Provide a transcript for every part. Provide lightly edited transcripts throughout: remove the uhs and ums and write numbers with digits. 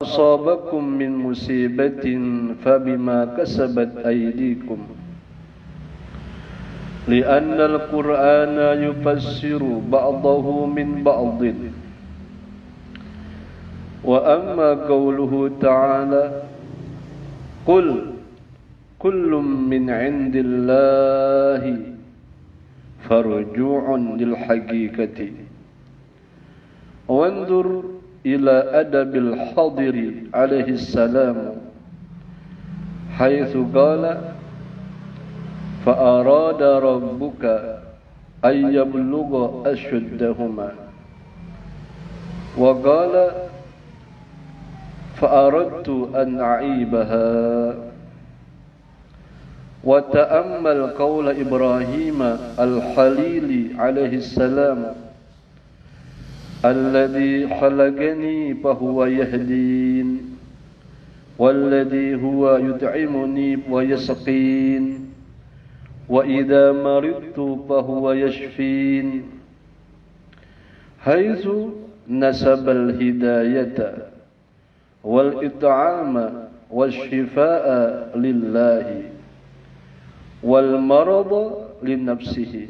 أصابكم من مصيبة فبما كسبت أيديكم لأن القرآن يفسر بعضه من بعض. وأما قوله تعالى قل كل من عند الله فرجوع للحقيقة وانظر إلى أدب الحاضر عليه السلام حيث قال فأراد ربك أن يبلغ أشدهما وقال فأردت أن أعيبها. وتأمل قول إبراهيم الخليل عليه السلام الذي خلقني فهو يهدين والذي هو يطعمني ويسقين وإذا مرضت فهو يشفين، حيث نسب الهداية والإطعام والشفاء لله والمرض لنفسه،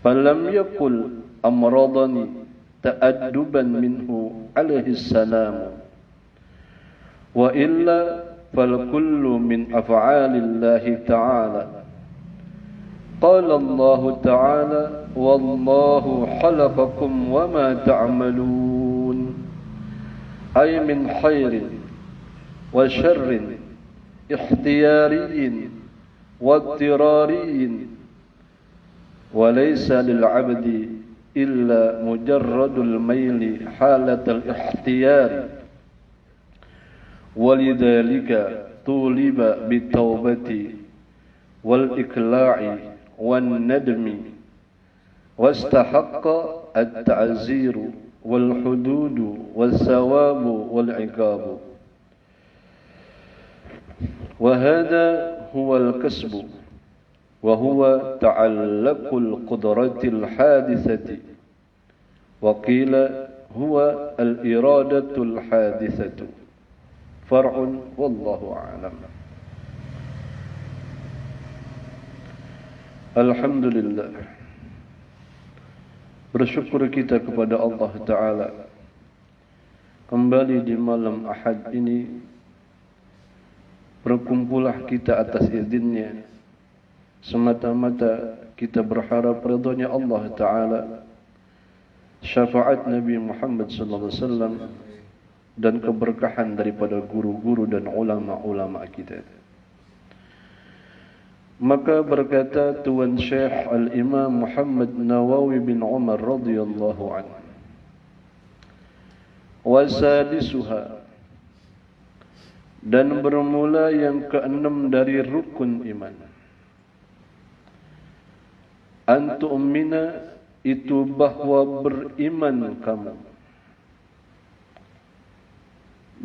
فلم يقل أمرضني تأدبا منه عليه السلام، وإلا فالكل من أفعال الله تعالى. قال الله تعالى والله خلقكم وما تعملون، أي من خير وشر اختياري واضطراري، وليس للعبد إلا مجرد الميل حالة الاختيار، ولذلك طولب بالتوبة والإقلاع والندم، واستحق التعزير والحدود والثواب والعقاب. وهذا هو الكسب، وهو تعلق القدرة الحادثة، وقيل هو الإرادة الحادثة، فرع والله أعلم. Alhamdulillah, bersyukur kita kepada Allah Ta'ala kembali di malam Ahad ini berkumpullah kita atas izinnya semata-mata kita berharap ridhonya Allah Ta'ala, syafaat Nabi Muhammad sallallahu alaihi wasallam dan keberkahan daripada guru-guru dan ulama-ulama kita. Maka berkata Tuan Syekh Al-Imam Muhammad Nawawi bin Umar radhiyallahu anhu, wasadisuha, dan bermula yang keenam dari rukun iman, antu'mina, itu bahwa beriman kamu,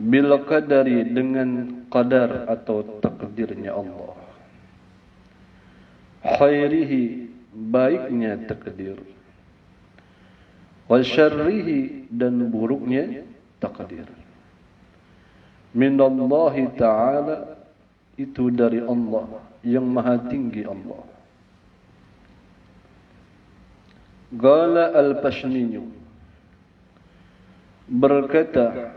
bil qadari, dengan qadar atau takdirnya Allah, khairihi, baiknya takdir, wa syarrihi, dan buruknya takdir, minallahi ta'ala, itu dari Allah yang maha tinggi Allah. Qala al-Pashniyu, berkata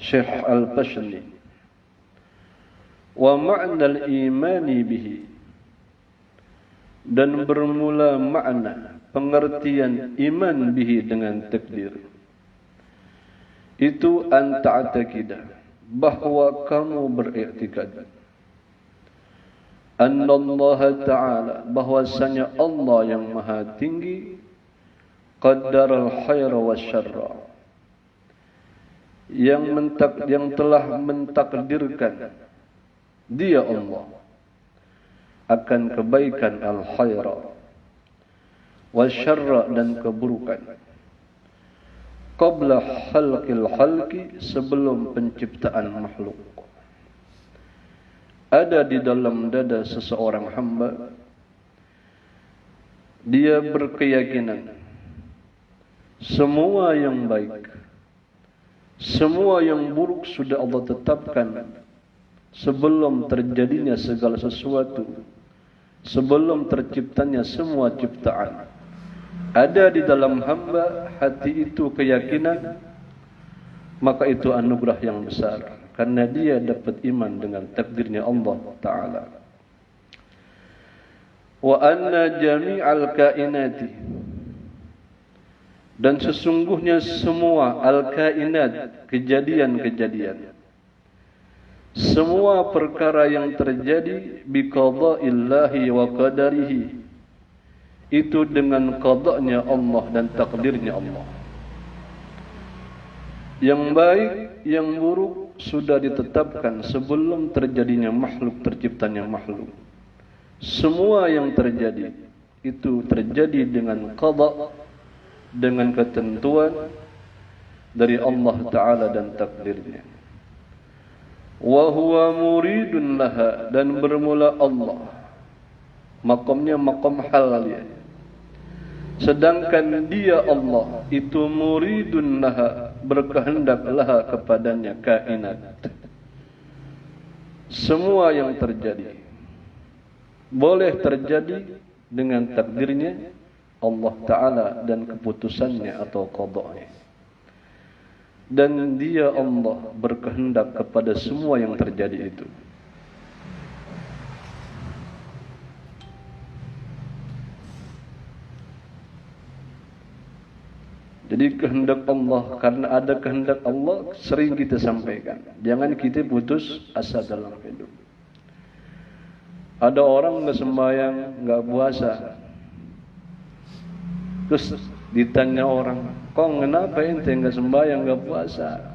Syekh al-Pashni, wa ma'na al-imani bihi, dan bermula makna pengertian iman bihi dengan takdir itu an ta'taqidah, bahwa kamu beriktikad anna Allah Ta'ala, bahwasanya Allah yang maha tinggi, qaddara al-khaira wa syarra, yang telah mentakdirkan dia Allah akan kebaikan al-khaira wa syarra, dan keburukan, qabla khalqil khalqi, sebelum penciptaan makhluk. Ada di dalam dada seseorang hamba, dia berkeyakinan semua yang baik Semua yang buruk sudah Allah tetapkan sebelum terjadinya segala sesuatu, sebelum terciptanya semua ciptaan. Ada di dalam hamba hati itu keyakinan, maka itu anugerah yang besar, karena dia dapat iman dengan takdirnya Allah Ta'ala. Wa anna jami'al kainati, dan sesungguhnya semua al-kainat, kejadian-kejadian, semua perkara yang terjadi biqada'illahi wa qadarihi, itu dengan qadanya Allah dan takdirnya Allah. Yang baik, yang buruk sudah ditetapkan sebelum terjadinya makhluk, terciptanya makhluk. Semua yang terjadi itu terjadi dengan qada, dengan ketentuan dari Allah Ta'ala dan takdirnya. Wa huwa muridun laha, dan bermula Allah. Makamnya makam hal ya. Sedangkan dia Allah itu muridun laha, berkehendak laha kepadanya kainat. Semua yang terjadi boleh terjadi dengan takdirnya Allah Ta'ala dan keputusannya atau qada'nya. Dan dia Allah berkehendak kepada semua yang terjadi itu. Jadi kehendak Allah, karena ada kehendak Allah sering kita sampaikan. Jangan kita putus asa dalam hidup. Ada orang nggak sembahyang, nggak puasa, terus ditanya orang, kok kenapa ente nggak sembahyang, nggak puasa?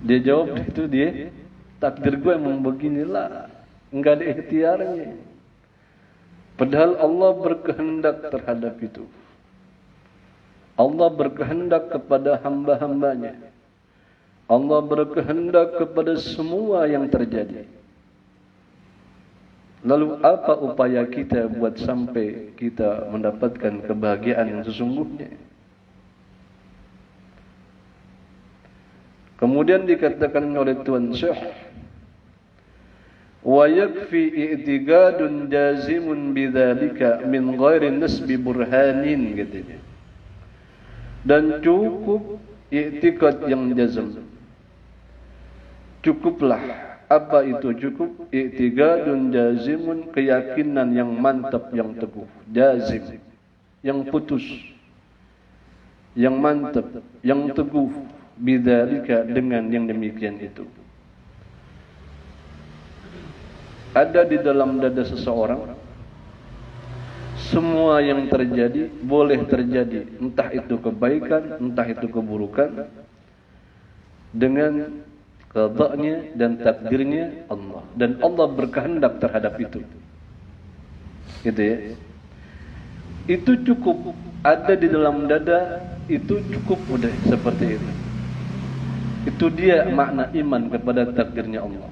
Dia jawab, itu dia takdir gue emang beginilah, nggak ada ikhtiarnya. Padahal Allah berkehendak terhadap itu. Allah berkehendak kepada hamba-hambanya. Allah berkehendak kepada semua yang terjadi. Lalu apa upaya kita buat sampai kita mendapatkan kebahagiaan yang sesungguhnya? Kemudian dikatakan oleh Tuan Syekh, wa yakfi i'tiqadun jazimun bidzalika min ghairi nasbi burhanin, katanya. Dan cukup i'tiqad yang jazm. Cukuplah. Apa itu cukup? I'tiqadun jazimun, keyakinan yang mantap, yang teguh. Jazim, yang putus, yang mantap, yang teguh. Bidzalika, dengan yang demikian itu. Ada di dalam dada seseorang, semua yang terjadi boleh terjadi, entah itu kebaikan, entah itu keburukan, dengan qada'nya dan takdirnya Allah. Dan Allah berkehendak terhadap itu. Gitu ya. Itu cukup, ada di dalam dada, itu cukup, udah seperti itu. Itu dia makna iman kepada takdirnya Allah.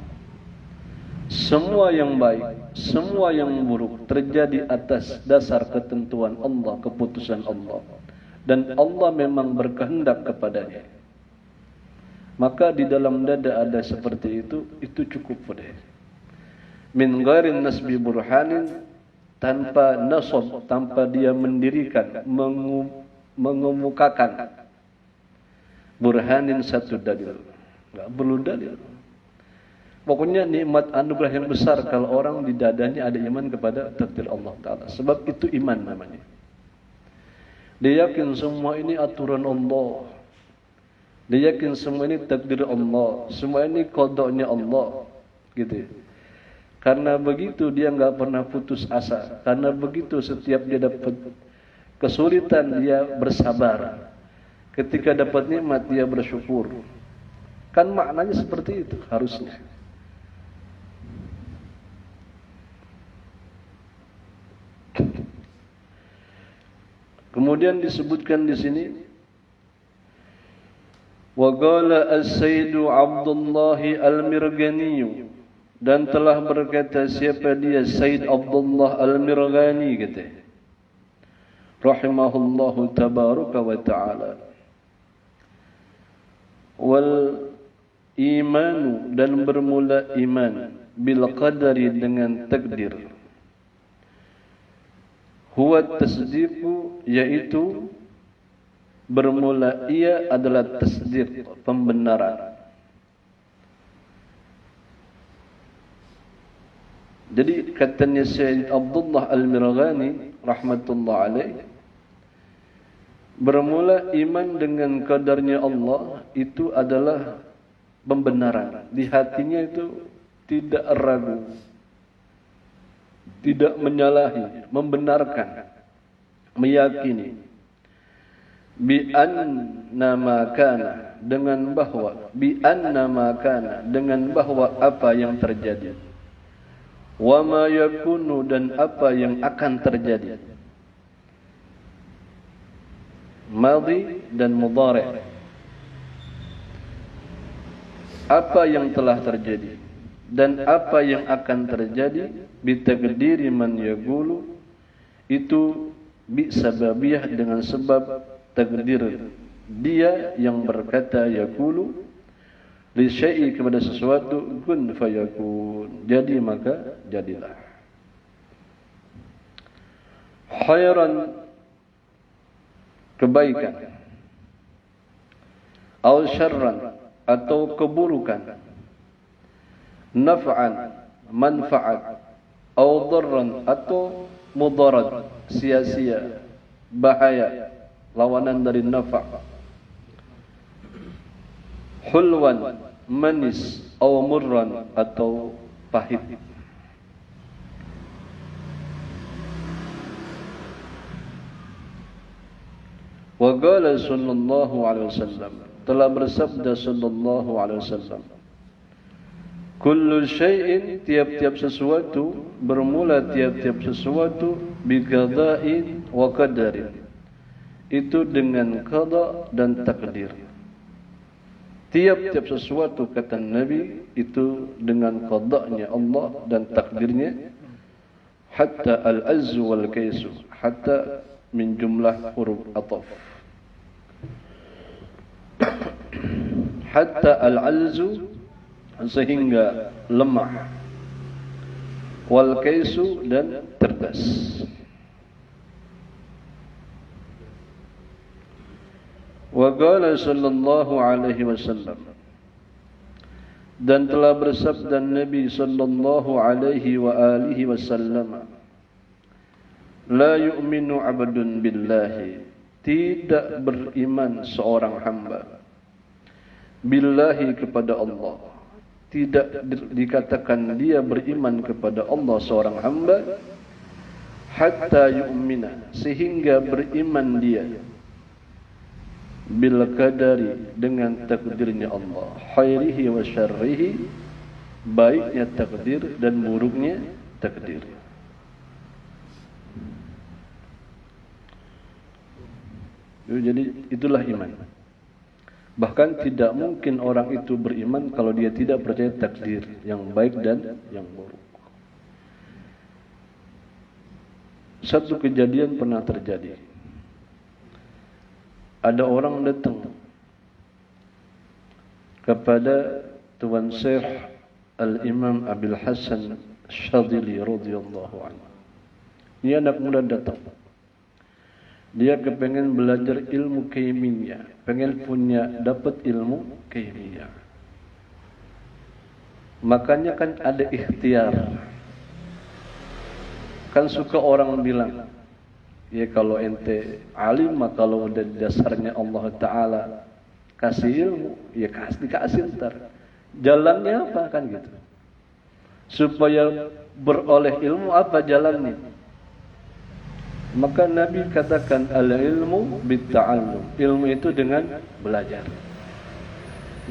Semua yang baik, semua yang buruk terjadi atas dasar ketentuan Allah, keputusan Allah. Dan Allah memang berkehendak kepadanya. Maka di dalam dada ada seperti itu cukup deh. Min ghairin nasbi burhanin, tanpa nasab, tanpa dia mendirikan, mengemukakan burhanin satu dalil. Enggak perlu dalil. Pokoknya nikmat anugerah yang besar kalau orang di dadanya ada iman kepada takdir Allah Ta'ala. Sebab itu iman namanya. Dia yakin semua ini aturan Allah. Dia yakin semua ini takdir Allah. Semua ini qada'nya Allah. Gitu. Karena begitu dia enggak pernah putus asa. Karena begitu setiap dia dapat kesulitan dia bersabar. Ketika dapat nikmat dia bersyukur. Kan maknanya seperti itu harusnya. Kemudian disebutkan di sini, wa qala as-sayyidu Abdullah al-Mirghani, dan telah berkata siapa dia, Sayyid Abdullah al-Mirghani, kata, rahimahullahu tabaraka wa ta'ala, wal imanu, dan bermula iman, bil qadari, dengan takdir. Huwa tasdiqu, yaitu bermula ia adalah tasdiq, pembenaran. Jadi katanya Syekh Abdullah Al-Mirghani rahmatullah alaih, bermula iman dengan qadarnya Allah itu adalah pembenaran. Di hatinya itu tidak ragu, tidak menyalahi, membenarkan, meyakini. Bi anna ma kana, dengan bahwa, bi anna ma kana, dengan bahwa apa yang terjadi, wa ma yakunu, dan apa yang akan terjadi, madhi dan mudhari', apa yang telah terjadi dan apa yang akan terjadi, bitaqdiri man yaqulu, itu bi sababiyah, dengan sebab takdir dia yang berkata yaqulu, li syai'i, kepada sesuatu, kun fayakun, jadi maka jadilah. Khairan, kebaikan, aw syarran, atau keburukan, naf'an, manfaat, aw darran, atau mudarat, sia-sia, bahaya, lawanan dari nafa', hulwan, manis, aw murran, atau pahit. Wa qala sallallahu alaihi wasallam, telah bersabda sallallahu alaihi wasallam, kullu syai'in, tiap-tiap sesuatu, bermula tiap-tiap sesuatu, bi qada'in wa qadarin, itu dengan qada dan takdir. Tiap-tiap sesuatu, kata Nabi, itu dengan qada'nya Allah dan takdirnya. Hatta al-azzu wal kaisu, hatta min jumlah huruf ataf. Hatta al-alzu, sehingga lemah, wal kaisu, dan cerdas. Wa qala sallallahu alaihi wasallam, dan telah bersabda Nabi sallallahu alaihi wa alihi wasallam, la yu'minu 'abdun billahi, tidak beriman seorang hamba, billahi, kepada Allah. Tidak dikatakan dia beriman kepada Allah seorang hamba, hatta yu'mina, sehingga beriman dia, bil qadari, dengan takdirnya Allah, khairihi wa syarrihi, baiknya takdir dan buruknya takdir. Jadi itulah iman. Bahkan tidak mungkin orang itu beriman kalau dia tidak percaya takdir yang baik dan yang buruk. Satu kejadian pernah terjadi. Ada orang datang kepada Tuan Syekh Al-Imam Abil Hasan Syadili radhiyallahu anhu. Ini anak muda datang. Dia kepengen belajar ilmu kimia, pengen dapat ilmu kimia. Makanya kan ada ikhtiar. Kan suka orang bilang, ya kalau ente alim, kalau udah dasarnya Allah Ta'ala kasih ilmu, ya dikasih ntar. Jalannya apa kan gitu. Supaya beroleh ilmu, apa jalannya? Maka Nabi katakan, al-ilmu bitta'allum, ilmu itu dengan belajar.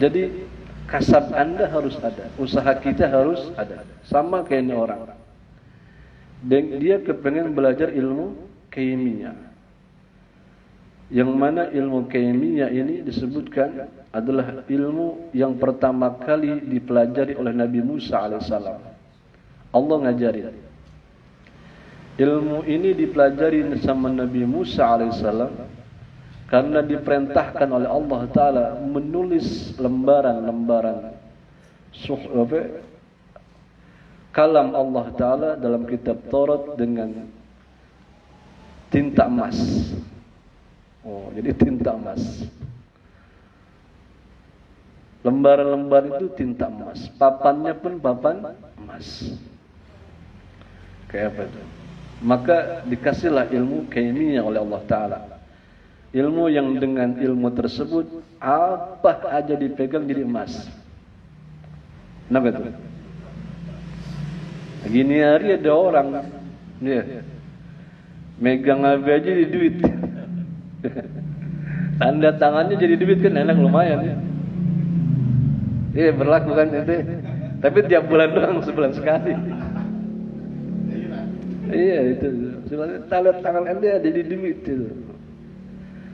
Jadi kasab anda harus ada, usaha kita harus ada. Sama kayak ini orang, dan dia kepengen belajar ilmu kimia, yang mana ilmu kimia ini disebutkan adalah ilmu yang pertama kali dipelajari oleh Nabi Musa alaihissalam. Allah ngajarin. Ilmu ini dipelajari sama Nabi Musa alaihissalam karena diperintahkan oleh Allah Ta'ala menulis lembaran-lembaran kalam Allah Ta'ala dalam kitab Taurat dengan tinta emas. Oh, jadi tinta emas. Lembaran-lembaran itu tinta emas. Papannya pun papan emas. Kayak apa itu? Maka dikasihlah ilmu kaimiyah oleh Allah Ta'ala. Ilmu yang dengan ilmu tersebut apa aja dipegang jadi emas. Kenapa itu? Gini hari ada orang ya, megang apa aja jadi duit. Tanda tangannya jadi duit kan enak lumayan ya. Iya berlaku kan itu. Tapi tiap bulan doang, sebulan sekali. Iya itu. Tanda tangan Anda jadi duit itu.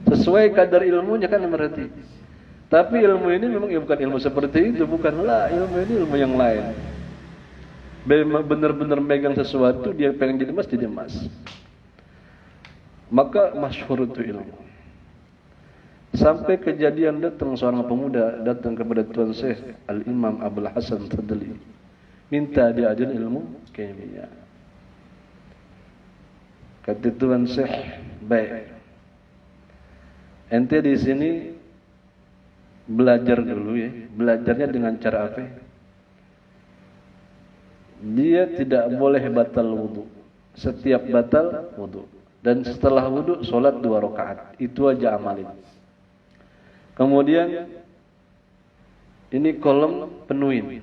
Sesuai kadar ilmunya kan berarti. Tapi ilmu ini memang ya bukan ilmu seperti itu, bukanlah ilmu ini ilmu yang lain. Benar-benar megang sesuatu dia pengen jadi emas. Maka masyhur itu ilmu. Sampai kejadian datang seorang pemuda datang kepada Tuan Syekh Al-Imam Abdul Hasan Sadli, minta diajar ilmu kimia. Kata Tuan Syekh, baik. Ente di sini belajar dulu ya. Belajarnya dengan cara apa? Dia tidak boleh batal wudu. Setiap batal wudu. Dan setelah wudu solat 2 rakaat. Itu aja amalin. Kemudian ini kolom penuhin.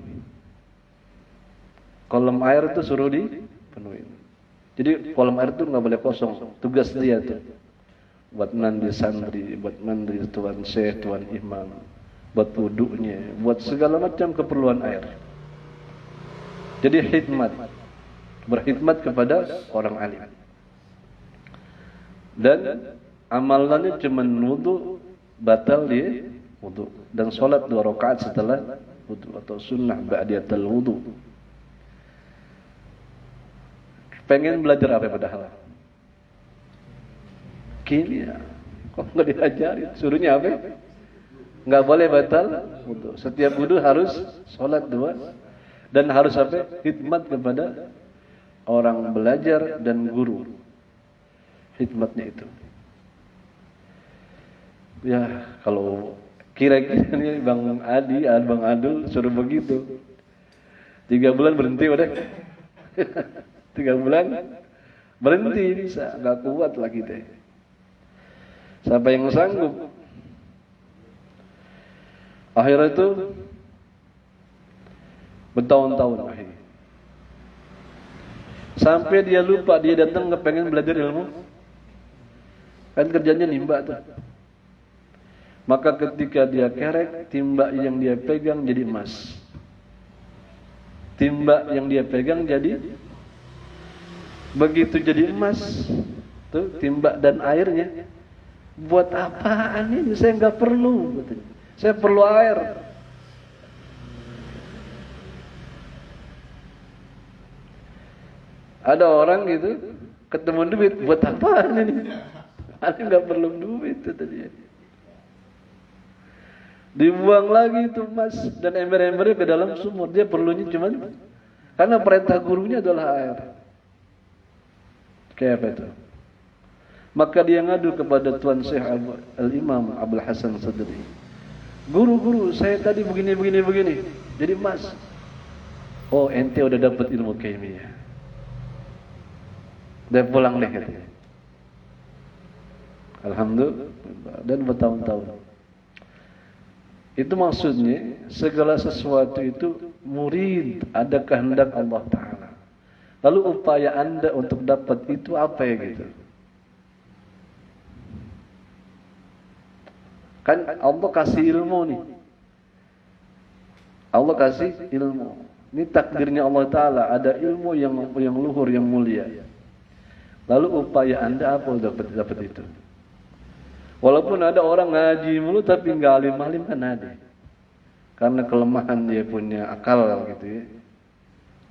Kolom air itu suruh dipenuhin. Jadi kolom air itu nggak boleh kosong. Tugas dia tuh. Buat mandi santri, buat mandi tuan syekh, tuan imam, buat wudunya, buat segala macam keperluan air. Jadi khidmat, berkhidmat kepada orang alim. Dan amalannya cuma wudu, batal dia wudu, dan solat 2 rakaat setelah wudu atau sunnah ba'diyatul wudu. Pengen belajar apa padahal? Kimia. Kok nggak diajarin? Suruhnya apa? Nggak boleh batal wudu. Setiap wudu harus sholat 2 dan harus apa? Khidmat kepada orang belajar dan guru. Khidmatnya itu. Ya kalau kira-kira nih Bang Adi, Bang Adul suruh begitu. 3 bulan berhenti udah. 3 bulan berhenti bisa, nggak kuat lagi deh. Siapa yang sanggup? Akhirnya itu bertahun-tahun akhirnya. Sampai dia lupa, dia datang kepengen belajar ilmu. Kan kerjanya nimba tuh. Maka ketika dia kerek, timba yang dia pegang jadi emas. Timba yang dia pegang jadi, begitu jadi emas, tuh timba dan airnya. Buat apaan ini? Saya nggak perlu. Saya perlu air. Ada orang gitu ketemu duit, buat apaan ini? Ada nggak perlu duit itu tadi. Dibuang lagi itu emas dan ember-embernya ke dalam sumur. Dia perlunya cuman karena perintah gurunya adalah air. Kayak apa itu? Maka dia ngadu kepada Tuan Syekh Al-Imam Abdul Hasan Sadri. Guru, saya tadi begini. Jadi emas. Oh, ente udah dapat ilmu kimia. Udah pulang deh katanya. Alhamdulillah. Dan bertahun-tahun. Itu maksudnya segala sesuatu itu murid, ada kehendak Allah Ta'ala. Lalu upaya anda untuk dapat itu apa ya gitu? Kan Allah kasih ilmu nih. Allah kasih ilmu. Ini takdirnya Allah Ta'ala. Ada ilmu yang luhur, yang mulia. Lalu upaya anda apa untuk dapat itu? Walaupun ada orang ngaji mulu tapi nggak alim-alim kan ada. Karena kelemahan dia punya akal gitu ya.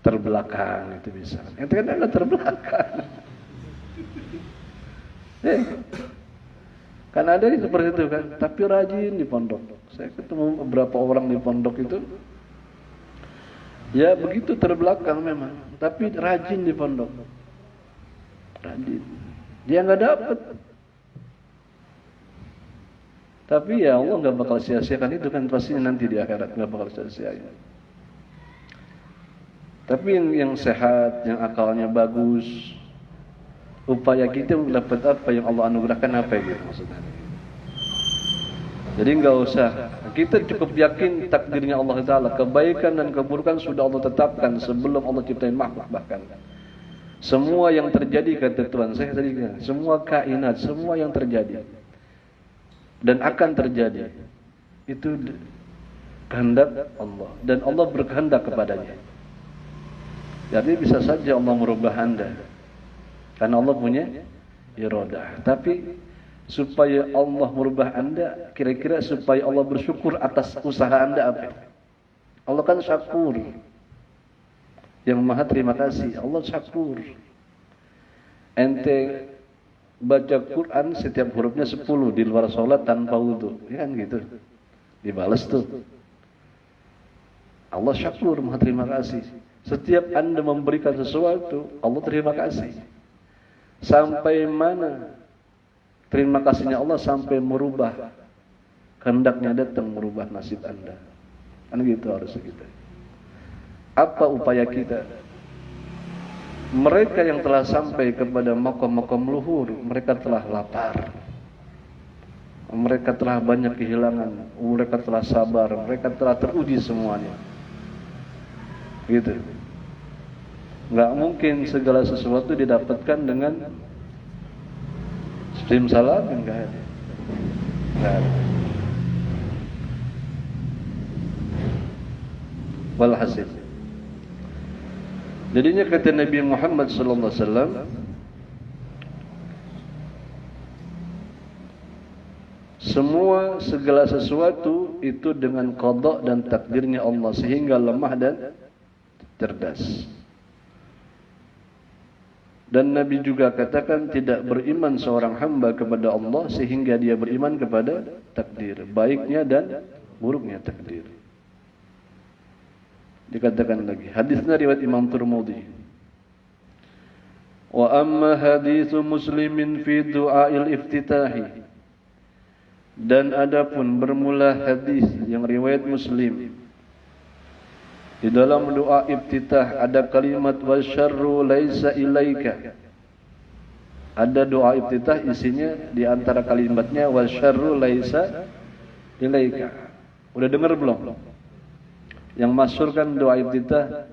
Terbelakang itu bisa. Yang kan ada terbelakang. Kan ada yang seperti itu kan, tapi rajin di pondok. Saya ketemu beberapa orang di pondok itu, ya begitu terbelakang memang, tapi rajin di pondok. Rajin. Dia nggak dapat. Tapi ya Allah nggak bakal sia-siakan itu kan, pastinya nanti di akhirat nggak bakal sia-siain. Tapi yang sehat, yang akalnya bagus, upaya kita dapat apa yang Allah anugerahkan apa gitu maksudnya. Jadi nggak usah, kita cukup yakin takdirnya Allah Taala, kebaikan dan keburukan sudah Allah tetapkan sebelum Allah ciptain makhluk bahkan. Semua yang terjadi kata Tuhan saya tadi, semua kainat, semua yang terjadi dan akan terjadi itu kehendak Allah dan Allah berkehendak kepadanya. Jadi bisa saja Allah merubah Anda karena Allah punya iradah. Tapi supaya Allah merubah Anda, kira-kira supaya Allah bersyukur atas usaha Anda apa? Allah kan syakur, yang maha terima kasih. Allah syakur. Ente baca Quran setiap hurufnya 10 di luar sholat tanpa wudu, ya kan gitu, dibalas tuh. Allah syakur, maha terima kasih. Setiap Anda memberikan sesuatu, Allah terima kasih. Sampai mana terima kasihnya Allah? Sampai merubah kehendaknya datang, merubah nasib Anda. Kan gitu harus kita. Apa upaya kita? Mereka yang telah sampai kepada maqam-maqam luhur, mereka telah lapar. Mereka telah banyak kehilangan, mereka telah sabar, mereka telah teruji semuanya. Gitu. Nggak mungkin segala sesuatu didapatkan dengan simsalam, enggak ada. Enggak ada. Walhasil. Jadinya kata Nabi Muhammad sallallahu alaihi wasallam, semua segala sesuatu itu dengan qada dan takdirnya Allah sehingga lemah dan cerdas. Dan Nabi juga katakan tidak beriman seorang hamba kepada Allah sehingga dia beriman kepada takdir, baiknya dan buruknya takdir. Dikatakan lagi, hadisnya riwayat Imam Tirmidzi. Wa amma haditsu Muslimin fi du'ail iftitahi. Dan adapun bermula hadis yang riwayat Muslim, di dalam doa iftitah ada kalimat wasyarru laisa ilaika. Ada doa iftitah isinya di antara kalimatnya wasyarru laisa ilaika. Udah dengar belum? Yang masyhur kan doa iftitah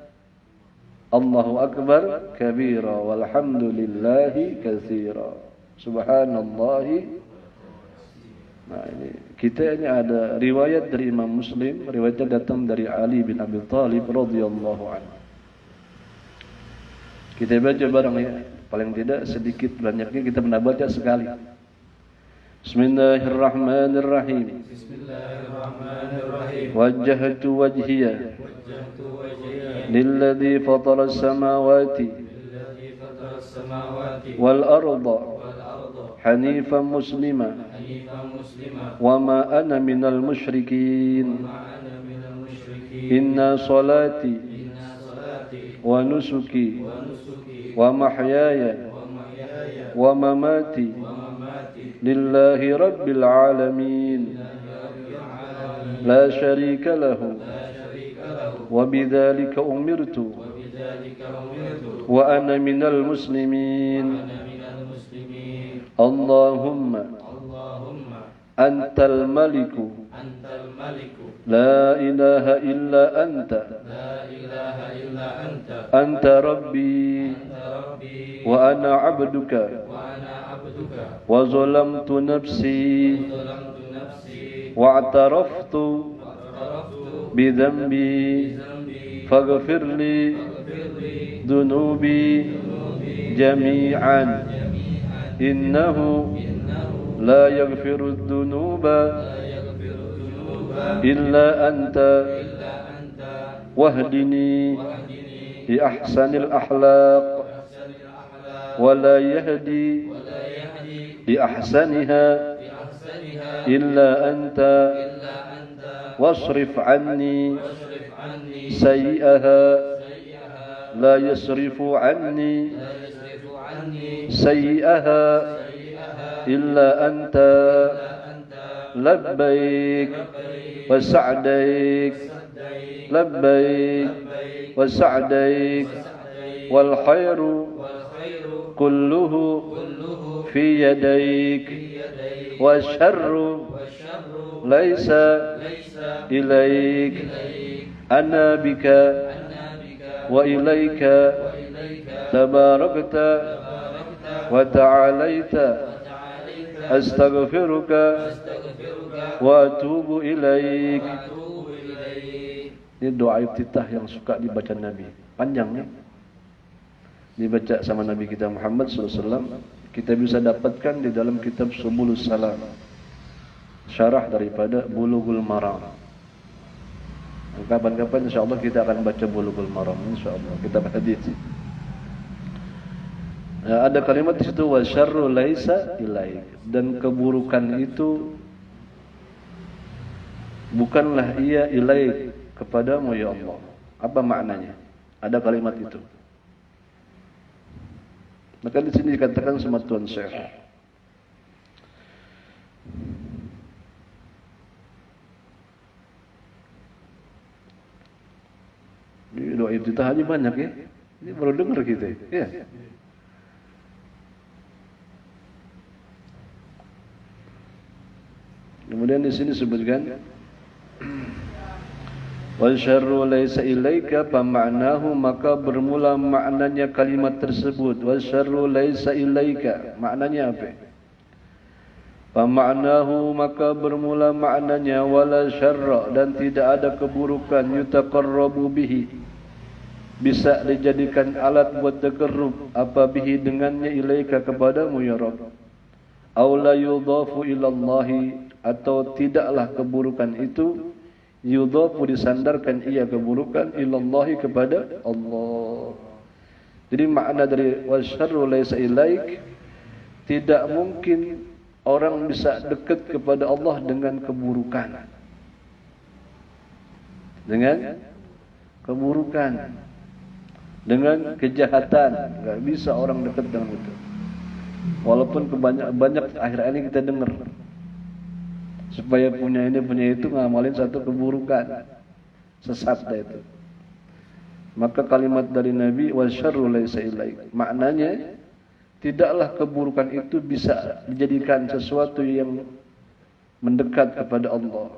Allahu akbar kabira walhamdulillahi katsira. Subhanallahi. Nah ini kita ini ada riwayat dari Imam Muslim, riwayatnya datang dari Ali bin Abi Thalib radhiyallahu anhu. Kita baca bareng ya, paling tidak sedikit banyaknya kita pernah baca sekali. Bismillahirrahmanirrahim. Bismillahirrahmanirrahim. Wajjahtu wajhiya lilladzi fatara as-samawati wal arda hanifan muslima wa ma ana minal musyrikin. Inna salati wa nusuki wa mahyaya wa mamati lillahi rabbil alamin la syarika lahu wa bidzalika umirtu wa ana minal muslimin. Allahumma antal maliku la ilaha illa anta anta rabbi wa ana abduka wa zalamtu nafsi wa ataraftu bidhanbi faghfir li dhunubi jami'an innahu la yaghfiru dhunuba illa anta wahdini li ahsanil akhlaq wa la yahdi li ahsaniha إلا أنت واصرف عني سيئها لا يصرف عني سيئها إلا أنت لبيك وسعديك لبيك وسعديك والخير كله في يديك والشر ليس إليك أنا بك وإليك تباركت وتعاليت أستغفرك وأتوب إليك. Ini doa iftitah yang suka dibaca Nabi. Panjang ya, dibaca sama Nabi kita Muhammad SAW. Kita bisa dapatkan di dalam kitab Subulus Salam, syarah daripada Bulughul Maram. Kapan-kapan insyaAllah kita akan baca Bulughul Maram, insyaAllah kitab hadis. Ya, ada kalimat di situ, wa syarru laisa ilaik, dan keburukan itu bukanlah ia ilaik, kepadamu ya Allah. Apa maknanya? Ada kalimat itu. Maka di sini dikatakan sama Tuan Syekh, ini doa iftitah aja banyak ya. Ini baru dengar kita ya. Kemudian di sini sebutkan wal syarru laisa ilaika, pama'nahu, maka bermula maknanya kalimat tersebut. Wal syarru laisa ilaika, maknanya apa? Pama'nahu, maka bermula maknanya wala syarra, dan tidak ada keburukan yutaqarrabu bihi, bisa dijadikan alat buat takarrub apa bihi dengannya ilaika, kepadamu ya Rabb. Aw la yudhafu ila Allah, atau tidaklah keburukan itu yudhafu, disandarkan ia keburukan ilallahi, kepada Allah. Jadi makna dari wasyarru laisa ilaik, tidak mungkin orang bisa dekat kepada Allah dengan keburukan, dengan keburukan, dengan kejahatan. Enggak bisa orang dekat dengan itu. Walaupun banyak akhir ini kita dengar, supaya punya ini punya itu, ngamalin satu keburukan, sesat dah itu. Maka kalimat dari Nabi wasyarru laisa ilaik, maknanya tidaklah keburukan itu bisa dijadikan sesuatu yang mendekat kepada Allah.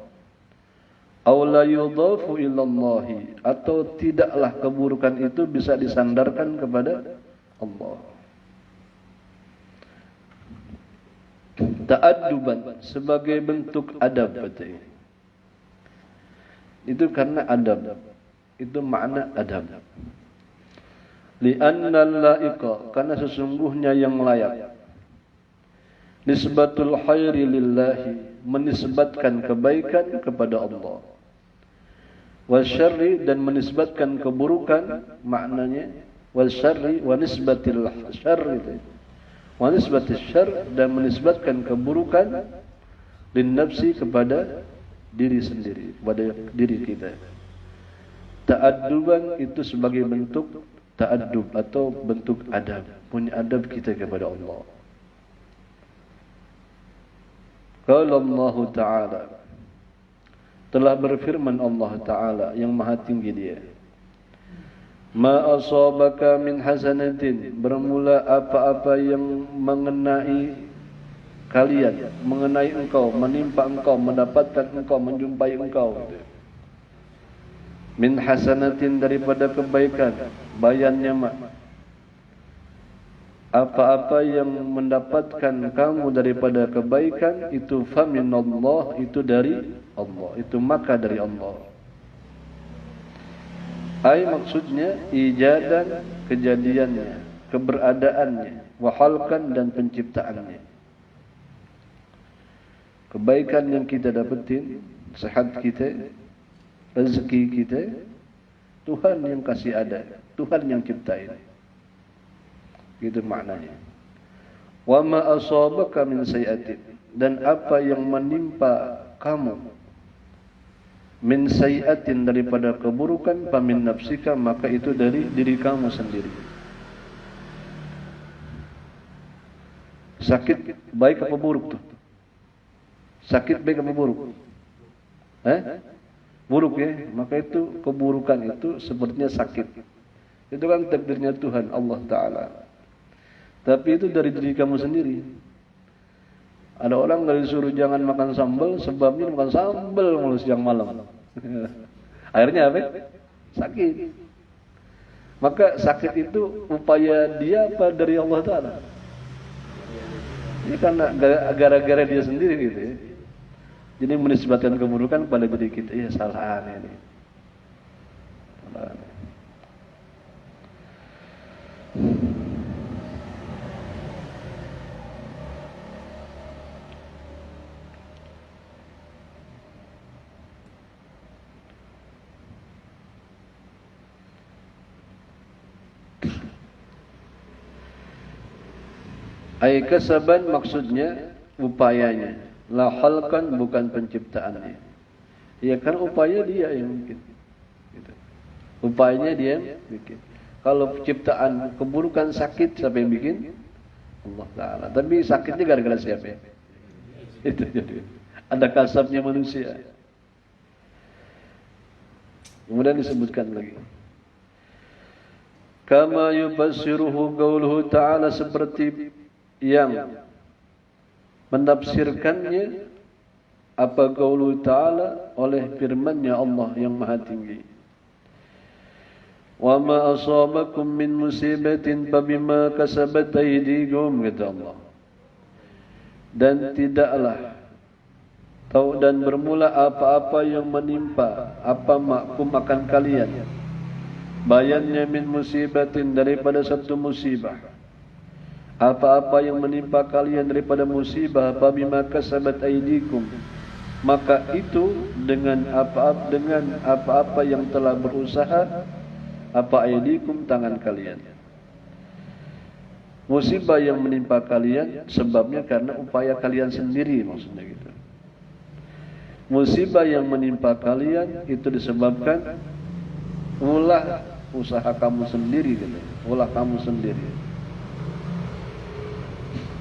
Aw la yudhafu ila Allah, atau tidaklah keburukan itu bisa disandarkan kepada Allah. Ta'adduban, sebagai bentuk adab. Itu karena adab, itu makna adab. Li'anna al-la'iqa, karena sesungguhnya yang layak. Nisbatul khairi lillahi, menisbatkan kebaikan kepada Allah. Wasyarri, dan menisbatkan keburukan, maknanya wasyarri wa nisbatil syarri, wa nisbatil syarr, dan menisbatkan keburukan lin nafsi, kepada diri sendiri, pada diri kita. Ta'adduban itu sebagai bentuk ta'addub atau bentuk adab, punya adab kita kepada Allah. Qala Allah Ta'ala, telah berfirman Allah Ta'ala yang maha tinggi dia, ma asabaka min hasanatin, bermula apa-apa yang mengenai kalian, mengenai engkau, menimpa engkau, mendapatkan engkau, menjumpai engkau. Min hasanatin, daripada kebaikan, bayannya mak, apa-apa yang mendapatkan kamu daripada kebaikan, itu faminallah, itu dari Allah, itu maka dari Allah. Ai, maksudnya ijadan, kejadiannya, keberadaannya, wahalkan, dan penciptaannya. Kebaikan yang kita dapetin, sehat kita, rezeki kita, Tuhan yang kasih ada, Tuhan yang ciptain. Gitu maknanya. Wa ma asabaka min sayi'atin, dan apa yang menimpa kamu min sayiatin daripada keburukan famin nafsika maka itu dari diri kamu sendiri. Sakit baik apa buruk tuh? Sakit baik apa buruk? Buruk ya, maka itu keburukan itu sepertinya sakit. Itu kan takdirnya Tuhan Allah Ta'ala. Tapi itu dari diri kamu sendiri. Ada orang nggak disuruh jangan makan sambal, sebabnya makan sambal mulu siang malam. Akhirnya apa? Sakit. Maka sakit itu upaya dia apa dari Allah Ta'ala? Ini karena gara-gara dia sendiri gitu ya. Jadi menisbatkan keburukan pada diri kita. Iya salah aneh ini. Salah aneh. Ai kasaban maksudnya upayanya, la khalqan bukan penciptaannya. Ya kan upaya dia yang bikin. Gitu. Upayanya dia yang bikin. Kalau penciptaan keburukan sakit siapa yang bikin? Allah Ta'ala. Tapi sakitnya gara-gara siapa? Itu jadi. Ada kasabnya manusia. Kemudian disebutkan lagi. Kama yufassiruhu qauluhu ta'ala seperti yang menafsirkannya apa qaulu ta'ala oleh firman-Nya Allah yang Maha Tinggi. Wa ma asabakum min musibatin fabima kasabat aydikum kata Allah. Dan tidaklah tahu dan bermula apa-apa yang menimpa apa makum akan kalian. Bayannya min musibatin daripada satu musibah. Apa-apa yang menimpa kalian daripada musibah fabima kasabat aydikum maka itu dengan apa-apa yang telah berusaha apa aydikum tangan kalian. Musibah yang menimpa kalian sebabnya karena upaya kalian sendiri maksudnya gitu. Musibah yang menimpa kalian itu disebabkan ulah usaha kamu sendiri gitu. Ulah kamu sendiri.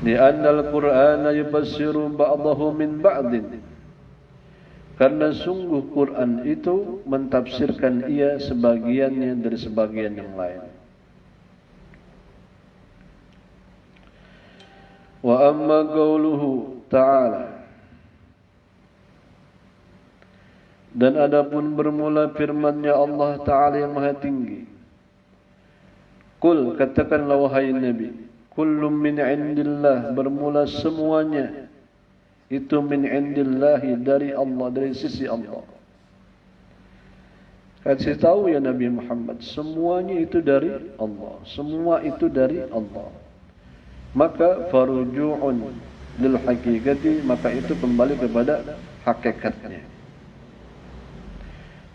Li'anna al-Qur'ana yufassiru ba'dahu min ba'din. Karena sungguh Quran itu mentafsirkan ia sebagiannya dari sebagian yang lain. Wa amma qauluhu ta'ala. Dan adapun bermula firman-Nya Allah Ta'ala yang Maha Tinggi. Qul katakanlah wahai Nabi. Kullum min indillah bermula semuanya itu min indillahi dari Allah dari sisi Allah. Kasih tahu ya Nabi Muhammad semuanya itu dari Allah, semua itu dari Allah. Maka faruju'un lil haqiqati maka itu kembali kepada hakikatnya.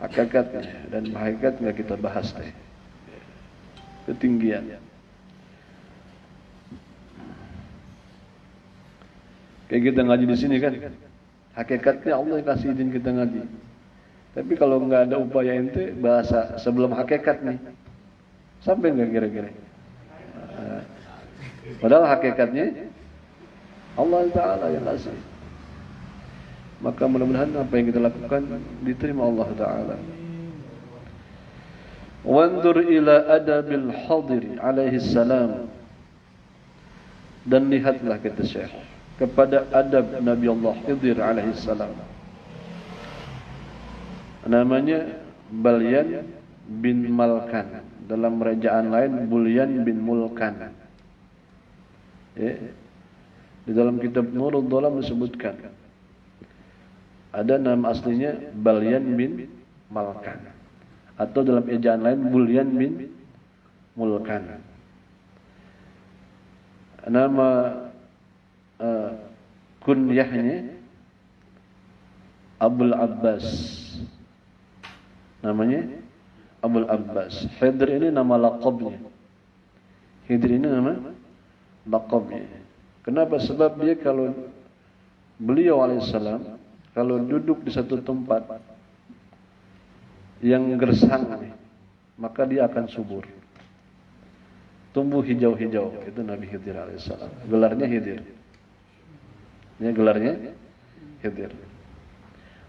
Hakikatnya dan hakikat enggak kita bahas deh. Ketinggian. Kayak kita ngaji di sini kan, hakikatnya Allah yang kasih izin kita ngaji. Tapi kalau nggak ada upaya ente bahasa sebelum hakikat nih, sampai nggak kira-kira? Padahal hakikatnya Allah Taala yang kasih. Maka mudah-mudahan apa yang kita lakukan diterima Allah Taala. Wanzur ila adabil hadir alaihi salam dan lihatlah kata Syekh kepada adab Nabi Allah Khidir alaihi salam. Namanya Balyan bin Malkan. Dalam rejaan lain Bulyan bin Mulkan. Ya. Di dalam kitab Nurul Dhalam disebutkan ada nama aslinya Balyan bin Malkan. Atau dalam ejaan lain Bulyan bin Mulkan. Nama kunyahnya Abul Abbas. Namanya Abul Abbas. Khidir ini nama laqabnya. Khidir ini nama laqabnya. Kenapa? Sebab dia kalau beliau alaihissalam kalau duduk di satu tempat yang gersang, maka dia akan subur, tumbuh hijau-hijau. Itu Nabi Khidir alaihissalam. Gelarnya Khidir. Ini gelarnya Khidir.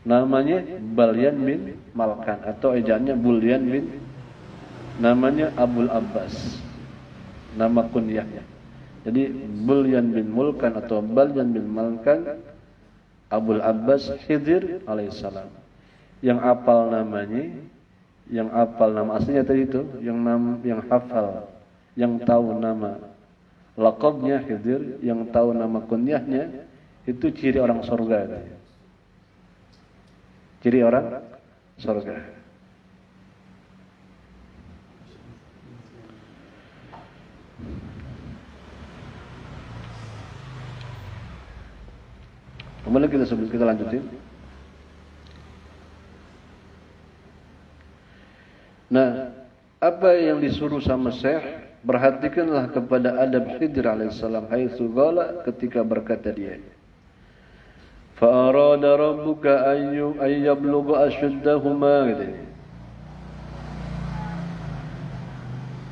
Namanya Balyan bin Malkan atau ejaannya Bulyan bin, namanya Abul Abbas, nama kunyahnya. Jadi Bulyan bin Mulkan atau Balyan bin Malkan, Abul Abbas Khidir alaihissalam. Yang apal namanya, yang apal nama aslinya tadi itu, yang hafal, yang tahu nama laqabnya Khidir, yang tahu nama kunyahnya, itu ciri orang surga. Ciri orang surga. Kemudian kita lanjutin. Nah, apa yang disuruh sama Syekh, perhatikanlah kepada adab Khidir alaihissalam haitsu qala, ketika berkata dia, fa arada rabbuka ayyablugha ashuddahuma, gitu.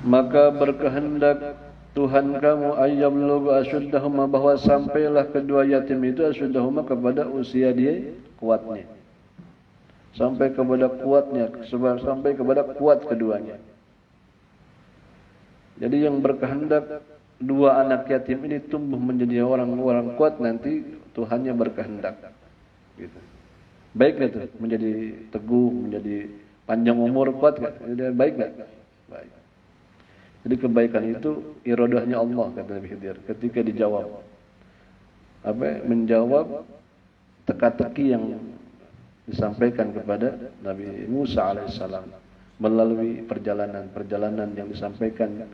Maka berkehendak Tuhan kamu ayyablugha ashuddahuma, bahwa sampailah kedua yatim itu ashuddahuma kepada usia dia kuatnya. Sampai kepada kuatnya, sampai kepada kuat keduanya. Jadi yang berkehendak dua anak yatim ini tumbuh menjadi orang-orang kuat, nanti Tuhannya berkehendak. Gitu. Baik nggak tuh? Menjadi teguh, menjadi panjang umur, kuat nggak? Baik nggak? Baik. Jadi kebaikan itu iradahnya Allah, kata Nabi Khidir. Ketika dijawab, menjawab teka-teki yang disampaikan kepada Nabi Musa alaihissalam melalui perjalanan yang disampaikan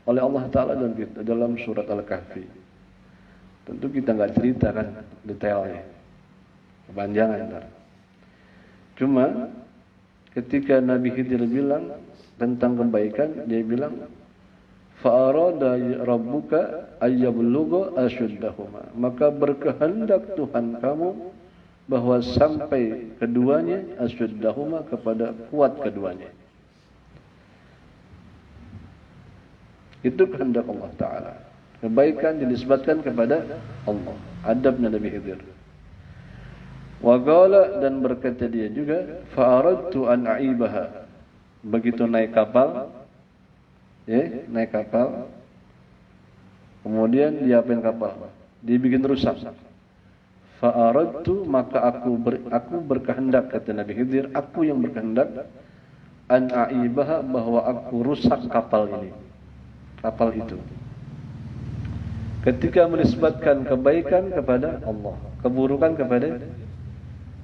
oleh Allah Ta'ala dalam surat Al-Kahfi. Tentu kita nggak ceritakan detailnya, kepanjangan ntar. Cuma ketika Nabi Khidir bilang tentang kebaikan, dia bilang fa'arada rabbuka ayyablugha ashuddahuma, maka berkehendak Tuhan kamu bahwa sampai keduanya ashuddahuma, kepada kuat keduanya. Itu kehendak Allah Ta'ala. Kebaikan dinisbatkan kepada Allah. Adabnya Nabi Khidir. Wa qala, dan berkata dia juga, fa'aradtu an a'ibaha. Begitu naik kapal, naik kapal, kemudian diapain kapal? Dibikin rusak. Fa'aradtu, maka aku berkehendak, kata Nabi Khidir, aku yang berkehendak, an a'ibaha, bahwa aku rusak kapal ini, kapal itu. Ketika menisbatkan kebaikan kepada Allah, keburukan kepada,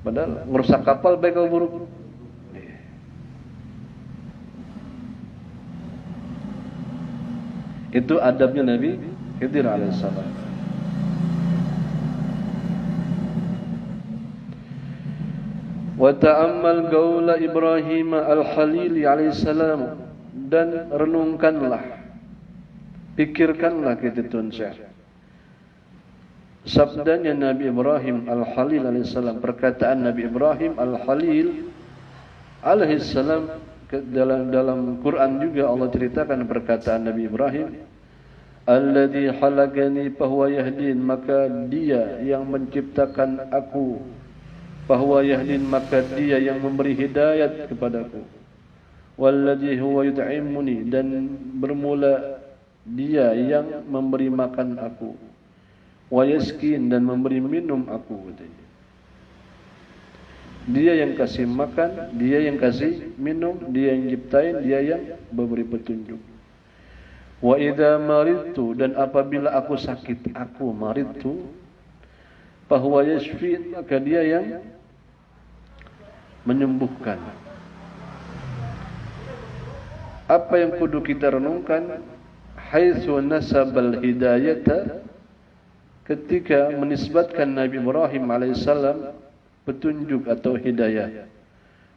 padahal merusak kapal baik atau buruk? Itu adabnya Nabi Khidir alaihissalam. Wa ta'ammal qaula Ibrahim al-Khalil alaihissalam, dan renungkanlah, pikirkanlah, gitu Tuan Syekh, sabdanya Nabi Ibrahim al-Khalil alaihissalam, perkataan Nabi Ibrahim al-Khalil alaihissalam. Dalam Quran juga Allah ceritakan perkataan Nabi Ibrahim, alladzi khalaqani fahuwa yahdin, maka dia yang menciptakan aku, fahuwa yahdin, maka dia yang memberi hidayat kepadaku, walladzi huwa yut'imuni, dan bermula dia yang memberi makan aku, wa yaskin, dan memberi minum aku, katanya. Dia yang kasih makan, dia yang kasih minum, dia yang ciptain, dia yang memberi petunjuk. Wa idza maridtu, dan apabila aku sakit, aku maridtu, fahuwa yashfin, maka dia yang menyembuhkan. Apa yang kudu kita renungkan? Haitsu nasabal hidayata, ketika menisbatkan Nabi Ibrahim alaihissalam petunjuk atau hidayah,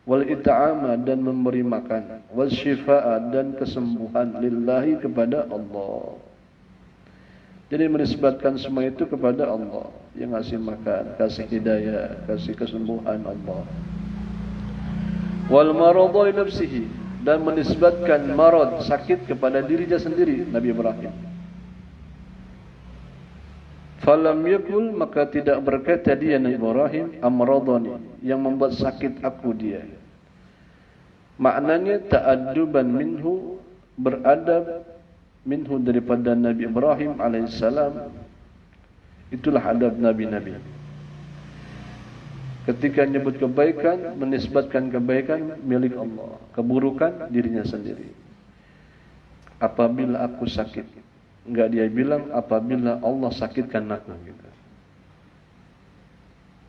wal it'ama, dan memberi makan, wal syifaa, dan kesembuhan, lillahi, kepada Allah. Jadi menisbatkan semua itu kepada Allah. yang ngasih makan, kasih hidayah, kasih kesembuhan Allah. Wal maradha li nafsihi, dan menisbatkan marad, sakit, kepada dirinya sendiri, Nabi Ibrahim. Falam yakul, maka tidak berkata dia Nabi Ibrahim, amradani, yang membuat sakit aku dia. Maknanya ta'adduban minhu, beradab minhu, daripada Nabi Ibrahim alaihissalam. Itulah adab Nabi-Nabi. Ketika menyebut kebaikan, menisbatkan kebaikan milik Allah, keburukan dirinya sendiri. Apabila aku sakit, enggak dia bilang apabila Allah sakitkan aku gitu.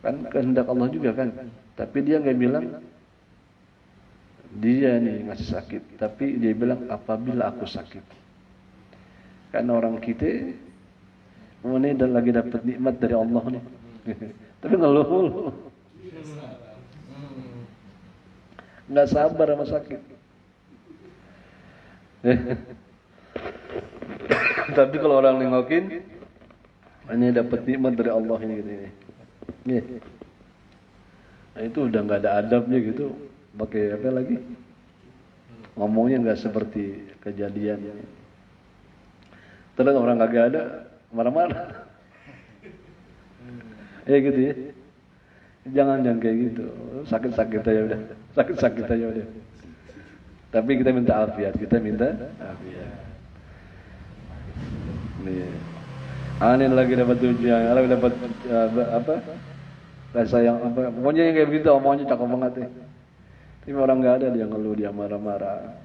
Kan kehendak Allah juga kan. Tapi dia enggak bilang dia nih ngasih sakit, tapi dia bilang apabila aku sakit. Karena orang kita ini dan lagi dapat nikmat dari Allah nih. Tapi ngeluh mulu. Enggak sabar sama sakit. Tapi kalau orang nengokin, ini dapat nikmat dari Allah ini gitu ini. Nah, itu udah nggak ada adabnya gitu. Pakai apa lagi? Ngomongnya nggak seperti kejadian. Terus orang kagak ada marah-marah. Ya gitu ya. Jangan kayak gitu. Sakit-sakit aja udah. Sakit-sakit aja udah. Tapi kita minta afiat, kita minta afiat. Nih. Aneh lagi dapat tujuan, lagi dapat apa? Rasa yang apa? Pokoknya yang kayak begitu, omongnya cakep banget ya. Tapi orang nggak ada dia ngeluh, dia marah-marah,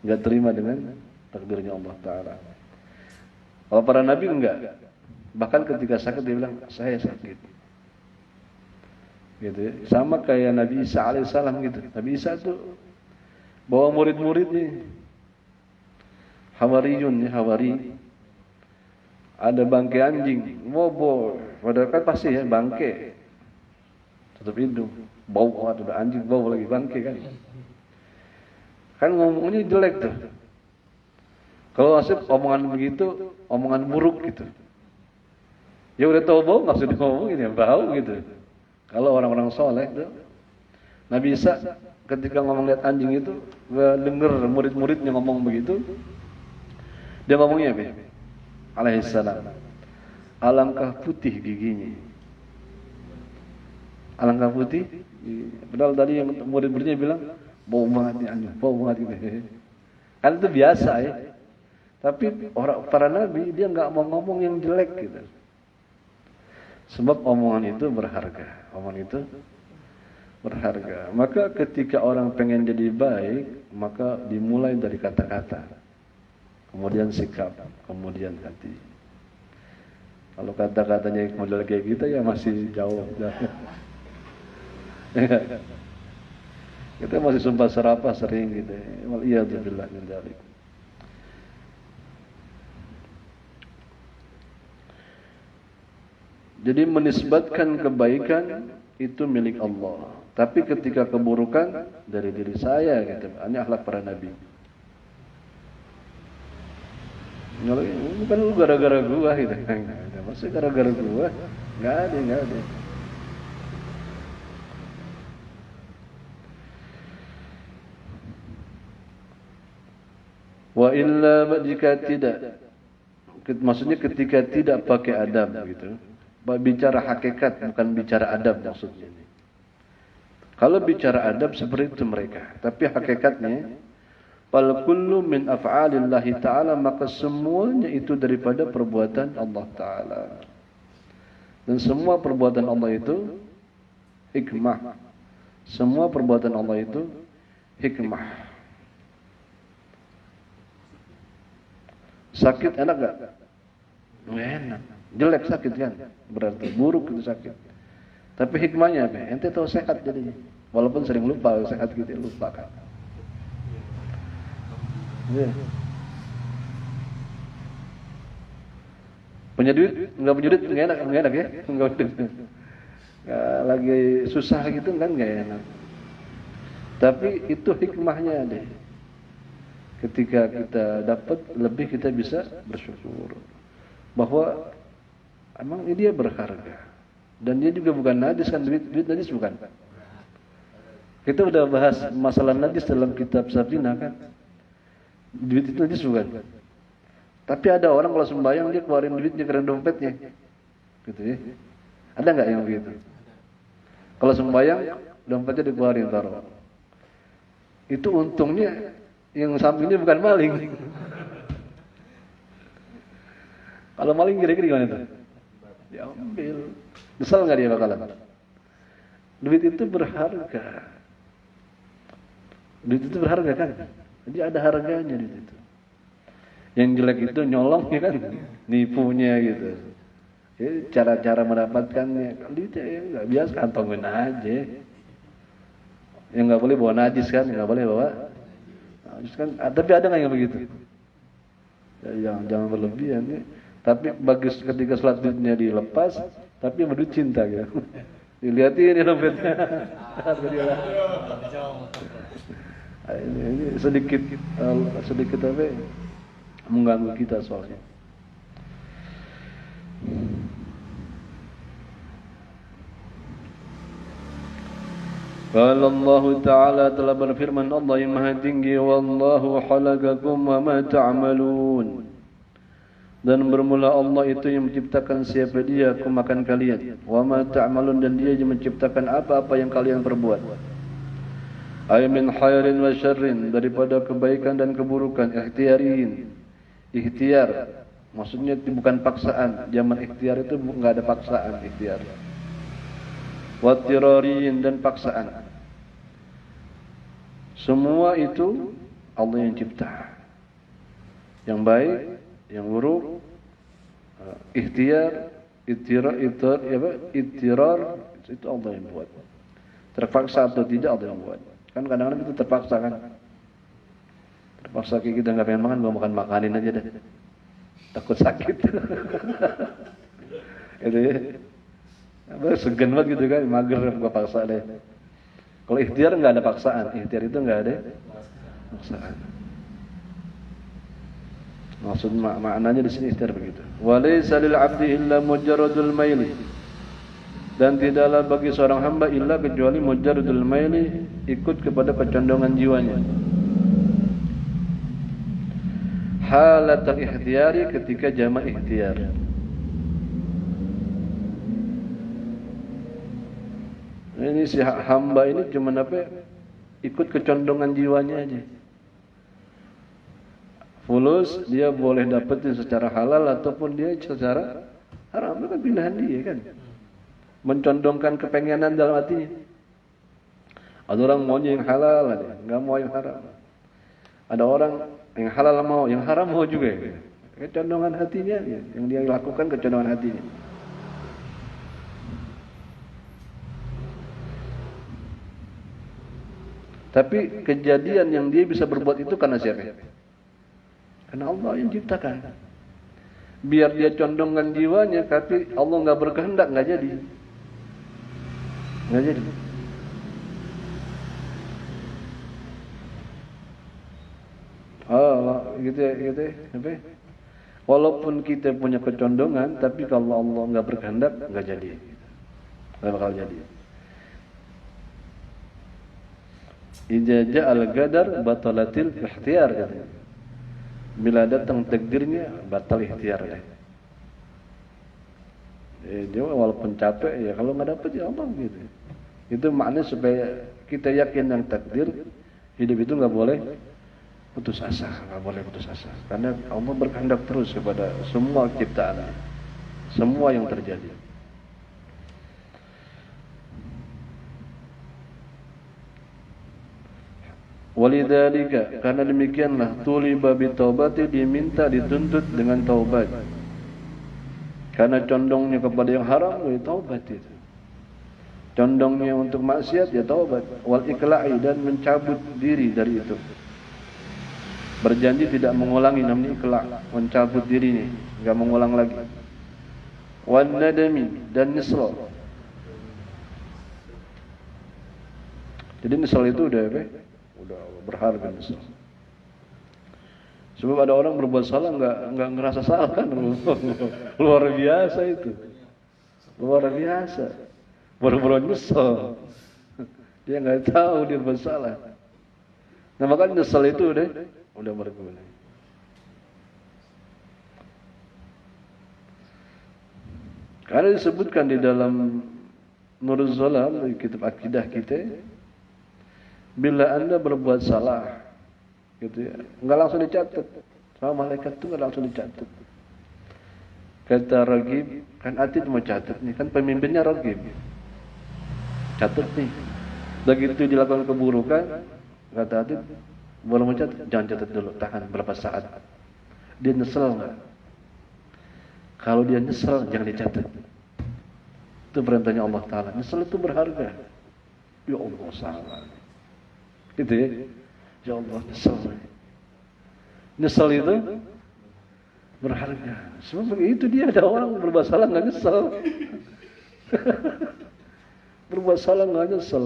nggak terima dengan takdirnya Allah Taala. Kalau para nabi enggak, bahkan ketika sakit dia bilang saya sakit, gitu ya. Sama kayak Nabi Isa alaihissalam gitu. Nabi Isa tuh bawa murid-muridnya, Hawariyun ya, Hawari. Ada bangkai anjing, bobo, padahal kan pasti ya bangkai, tutup hidung, bau banget, udah anjing bau lagi bangkai kan ngomongnya jelek tuh. Kalau asik omongan begitu, omongan buruk gitu. Ya udah tahu bau nggak usah ngomongin ya bau gitu. Kalau orang-orang soleh tuh, Nabi Isa ketika ngomong lihat anjing itu, denger murid-muridnya ngomong begitu, dia ngomongnya apa? Alaihissalam, alangkah putih giginya, alangkah putih. Padahal tadi yang murid-muridnya bilang bau banget nih anjing, bau banget gitu. Kan itu biasa ya. Tapi orang para nabi dia nggak mau ngomong yang jelek gitu. Sebab omongan itu berharga, omongan itu berharga. Maka ketika orang pengen jadi baik, maka dimulai dari kata-kata, kemudian sikap, kemudian hati. Kalau kata-katanya model kayak gitu ya masih jauh. Kita masih sumpah serapah sering gitu. Waliyadzubillah min dzalik. Jadi menisbatkan kebaikan itu milik Allah. Tapi ketika keburukan dari diri saya gitu. Ini akhlak para nabi. Bukan lu gara-gara gua gitu. Maksudnya gara-gara gua? Enggak ada. Wa illa jika tidak, maksudnya ketika tidak pakai adab gitu. Bicara hakikat bukan bicara adab maksudnya. Kalau bicara adab seperti itu mereka, tapi hakikatnya fal kullu min af'alillahi ta'ala, maka semuanya itu daripada perbuatan Allah Ta'ala. Dan semua perbuatan Allah itu hikmah. Semua perbuatan Allah itu hikmah. Sakit enak gak? Enak. Jelek sakit kan? Berarti buruk itu sakit. Tapi hikmahnya apa? Ente tahu sehat jadinya. Walaupun sering lupa sehat gitu, lupa kan. Yeah. Punya duit, nggak punya duit nggak enak ya, nggak duit. Lagi susah gitu kan nggak enak. Tapi itu hikmahnya deh. Ketika kita dapat lebih kita bisa bersyukur bahwa Emang dia berharga. Dan dia juga bukan najis kan, duit najis bukan. Kita udah bahas masalah najis dalam kitab Safina kan. Duit itu najis bukan. Tapi ada orang kalau sembahyang dia keluarin duitnya ke dompetnya. Gitu ya. Ada nggak yang begitu? Kalau sembahyang dompetnya dikeluarin taruh. Itu untungnya yang sampingnya bukan maling. Kalau maling kira-kira gimana tuh? Diambil. Besar nggak dia bakalan? Duit itu berharga. Duit itu berharga kan? Jadi ada harganya di situ. Yang jelek itu nyolongnya kan, nipunya gitu. Jadi cara-cara mendapatkannya, kalau duitnya ya nggak biasa kantongin aja. Yang nggak boleh bawa najis kan, nggak boleh bawa najis kan. Tapi ada nggak yang begitu? Ya, jangan berlebihan ya. Tapi bagus ketika sholat duitnya dilepas, tapi yang duit cinta gitu. Dilihatin ini dompetnya. Ini sedikit apa? Mengganggu kita soalnya. Kalau Allah Ta'ala telah berfirman, Allah yang maha tinggi, wallahu khalaqakum wa ma ta'malun. Dan bermula Allah itu yang menciptakan siapa dia, aku makan kalian. Wa ma ta'malun, dan dia yang menciptakan apa-apa yang kalian perbuat. Ay min khairin wa syarrin, daripada kebaikan dan keburukan. Ikhtiarin, ikhtiar, maksudnya bukan paksaan. Zaman ikhtiar itu enggak ada paksaan ikhtiar. Wattirarin, dan paksaan. Semua itu Allah yang cipta. Yang baik, yang buruk, ikhtiar, ittirar, itu Allah yang buat. Terpaksa atau tidak Allah yang buat. Kan kadang-kadang itu terpaksa kan. Terpaksa kayak kita nggak pengen makan, gua makanin aja deh. Takut sakit. Gitu ya. Apa segan banget gitu kan, mager gua paksa deh. Kalau ikhtiar nggak ada paksaan, ikhtiar itu nggak ada paksaan. Maksud maknanya di sini ikhtiar begitu. Walaysa lil 'abdi illa mujarradul maili. Dan tidaklah bagi seorang hamba illa kecuali mujarradul maili, ikut kepada kecondongan jiwanya. Halatul ikhtiyari, ketika jamak ikhtiar. Ini si hamba ini cuma apa? Ikut kecondongan jiwanya aja. Fulus dia boleh dapetin secara halal ataupun dia secara haram, itu kan pilihan dia kan. Mencondongkan kepengenan dalam hatinya. Ada orang maunya yang halal aja, nggak mau yang haram. Ada orang yang halal mau, yang haram mau juga. Kecondongan hatinya, yang dia lakukan kecondongan hatinya. Tapi kejadian yang dia bisa berbuat itu karena siapa? Karena Allah yang ciptakan. Biar dia condongkan jiwanya, tapi Allah nggak berkehendak, nggak jadi. Nggak jadi. Gitu ya. Apa? Walaupun kita punya kecondongan, tapi kalau Allah nggak berkehendak, nggak jadi. Nggak bakal jadi. Idza ja'al qadar batalatil ikhtiyar katanya. Bila datang takdirnya, batal ikhtiar deh. Dia walaupun capek ya, kalau nggak dapat ya Allah gitu. Itu maknanya supaya kita yakin yang takdir, hidup itu nggak boleh putus asa, nggak boleh putus asa. Karena Allah berkehendak terus kepada semua ciptaan, semua yang terjadi. Walidzalika, karena demikianlah tuliba bitaubati, diminta dituntut dengan taubat. Karena condongnya kepada yang haram, ya taubat itu. Condongnya untuk maksiat, ya taubat. Wal ikla'i, dan mencabut diri dari itu. Berjanji tidak mengulangi, namanya ikla', mencabut dirinya, enggak mengulang lagi. Wan nadami, dan nyesel. Jadi nyesel itu udah apa? Udah berharga nyesel. Sebab ada orang berbuat salah nggak ngerasa salah kan. Luar biasa itu. Luar biasa. Baru-baru nyesel. Dia nggak tahu dia bersalah. Nah makanya nyesel itu udah berguna. Karena disebutkan di dalam Nuruz Zalam, di kitab akidah kita, bila Anda berbuat salah, gitu ya, nggak langsung dicatat. Sama malaikat itu nggak langsung dicatat. Kata Ragib, kan Atid mau catat nih, kan pemimpinnya Ragib. Catat nih. Begitu dilakukan keburukan, kata Atid, boleh mencatat, jangan catat dulu, tahan berapa saat. Dia nyesel nggak? Kalau dia nyesel, jangan dicatat. Itu perintahnya Allah Ta'ala. Nyesel itu berharga. Ya Allah, salah. Gitu ya. Ya Allah, nyesel. Nyesel itu berharga. Sebab begitu dia ada orang berbuat salah nggak nyesel. Berbuat salah nggak nyesel.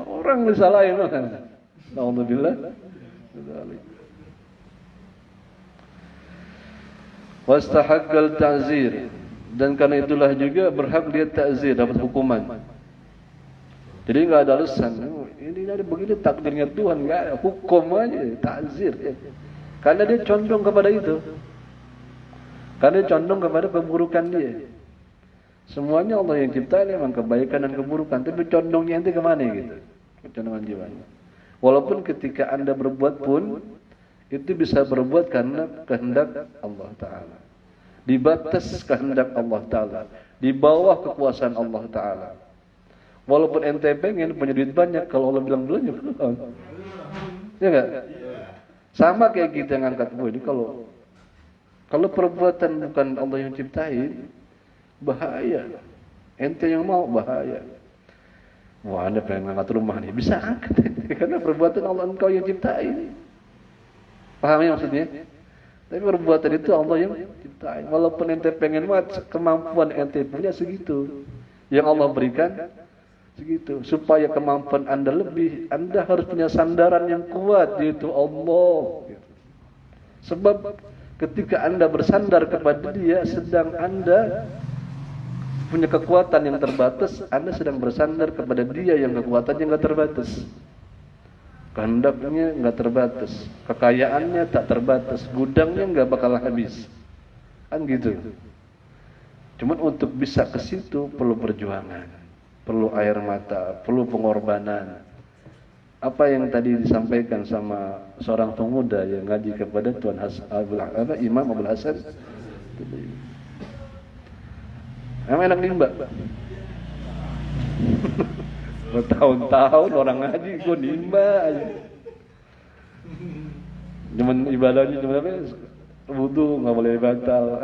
Orang disalahin kan. Alhamdulillah. Wastahaqqal ta'zir, dan karena itulah juga berhak dia ta'zir, dapat hukuman. Jadi enggak ada alasan. Ini ada begini takdirnya Tuhan, enggak ada, hukum aja ta'zir. Karena dia condong kepada itu. Karena dia condong kepada keburukan dia. Semuanya Allah yang cipta memang kebaikan dan keburukan, tapi condongnya nanti kemana gitu? Condongan jiwanya. Walaupun ketika Anda berbuat pun itu bisa berbuat karena kehendak Allah Ta'ala, di batas kehendak Allah Ta'ala, di bawah kekuasaan Allah Ta'ala. Walaupun ente pengen punya duit banyak, kalau Allah bilang belum, ya belum. Ya enggak? Sama kayak kita yang angkat ini, kalau perbuatan bukan Allah yang ciptain, bahaya. Ente yang mau bahaya. Wah, Anda pengen angkat rumah nih, bisa angkat karena perbuatan Allah engkau yang ciptain. Paham ya maksudnya? Tapi perbuatan itu Allah yang ciptain. Walaupun ente pengen banget, kemampuan ente punya segitu. Yang Allah berikan segitu. Supaya kemampuan Anda lebih, Anda harus punya sandaran yang kuat, yaitu Allah. Sebab ketika Anda bersandar kepada Dia, sedang Anda punya kekuatan yang terbatas, Anda sedang bersandar kepada Dia yang kekuatannya nggak terbatas. Kehendaknya nggak terbatas, kekayaannya tak terbatas, gudangnya nggak bakal habis, kan gitu. Cuman untuk bisa ke situ perlu perjuangan, perlu air mata, perlu pengorbanan. Apa yang tadi disampaikan sama seorang pemuda yang ngaji kepada Tuan Imam Abdul Hasan, emang enak nimba. Bertahun-tahun orang ngaji, gue nimba aja. Cuman ibadahnya cuma apa? Wudu nggak boleh batal.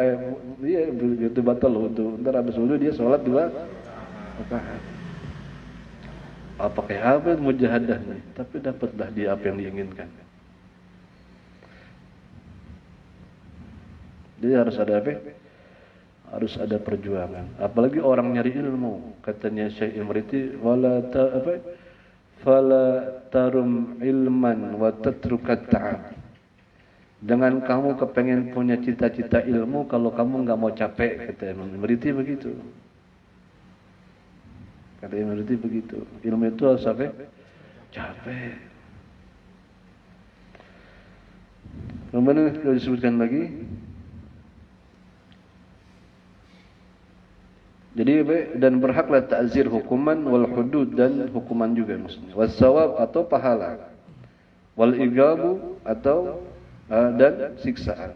Iya itu batal wudu. Ntar habis wudu dia sholat dua rakaat. Apa kayak apa mujahadah nih? Tapi dapatlah dia apa yang diinginkan. Jadi harus ada apa? Harus ada perjuangan. Apalagi orang nyari ilmu. Katanya Syekh Imriti, fala tarum ilman wa tatrukat ta'ab. Jangan kamu kepengen punya cita-cita ilmu kalau kamu nggak mau capek, kata Imam Imriti begitu. Kata Imam Imriti begitu. Ilmu itu harus apa? Capek. Kemudian disebutkan lagi. Jadi dan berhaklah ta'zir hukuman wal hudud, dan hukuman juga maksudnya. Wasawab atau pahala. Wal igabu atau dan siksaan.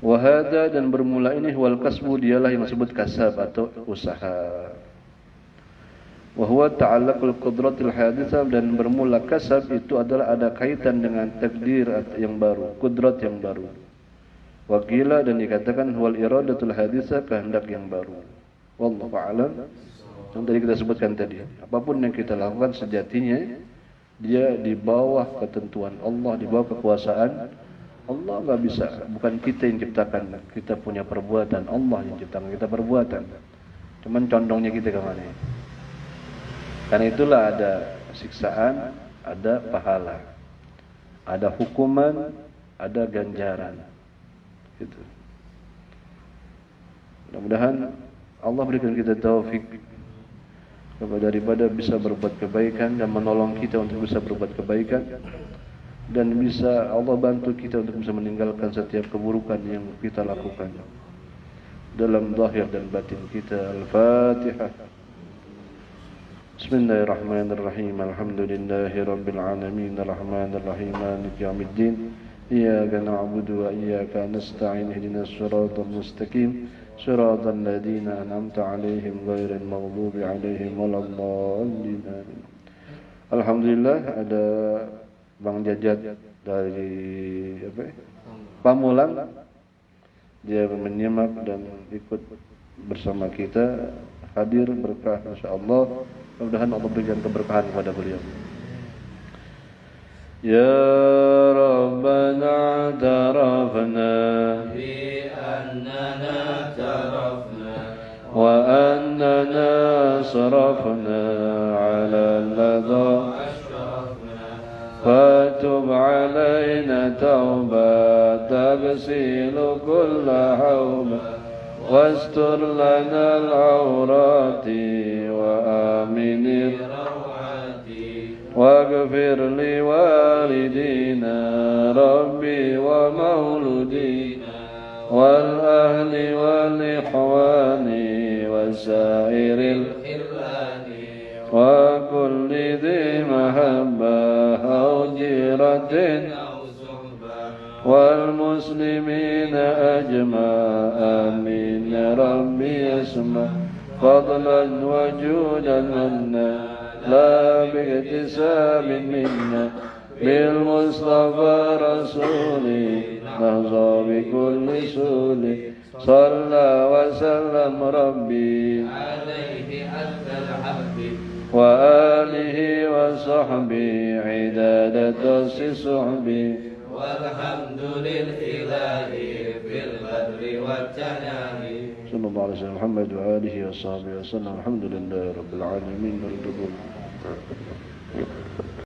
Wahada, dan bermula ini wal kasbu, dialah yang disebut kasab atau usaha. Wahwa ta'allaqul qudratil haditsah, dan bermula kasab itu adalah ada kaitan dengan takdir yang baru, kudrat yang baru. Wakila, dan dikatakan wal iradatul haditsah, kehendak yang baru. Wallahu a'lam. Yang tadi kita sebutkan tadi, apapun yang kita lakukan sejatinya dia di bawah ketentuan Allah, di bawah kekuasaan Allah. Nggak bisa, bukan kita yang ciptakan, kita punya perbuatan, Allah yang ciptakan kita perbuatan. Cuman condongnya kita kemana? Karena itulah ada siksaan, ada pahala, ada hukuman, ada ganjaran. Gitu. Mudah-mudahan Allah berikan kita taufik daripada bisa berbuat kebaikan dan menolong kita untuk bisa berbuat kebaikan, dan bisa Allah bantu kita untuk bisa meninggalkan setiap keburukan yang kita lakukan dalam zahir dan batin kita. Al-Fatihah. Bismillahirrahmanirrahim. Alhamdulillahi rabbil alamin, arrahmanir rahim, maliki yaumiddin. Iyyaka na'budu wa iyyaka nasta'in. Ihdinas siratal mustaqim, siratal ladzina an'amta 'alaihim ghairil maghdubi 'alaihim waladdallin. Alhamdulillah ada Bang Jajat dari Pamulang. Dia menyimak dan ikut bersama kita, hadir berkah insyaallah. Mudah-mudahan Allah berikan keberkahan kepada beliau. Ya Rabbana tarafna bi annana tarafna wa annana sarafna ala alladha ashrafna fatub alaina tauba tagsilu kulla hawba واستر لنا العورات وآمن الروعات واغفر لوالدينا ربي ومولودينا والأهل والإخوان وسائر الخلان وكل ذي محبة أو جيرة والمسلمين أجمع آمين يا ربي اسمع فضلا وجودا منا لا باكتساب منا بالمصطفى رسولي نهضى بكل سول صلى وسلم ربي عليه أزكى الحب وآله وصحبه عداد دس صحبه والحمد لله في البر والتنامي صلى الله عليه وسلم محمد وآله وصحبه وسلم. الحمد لله رب العالمين.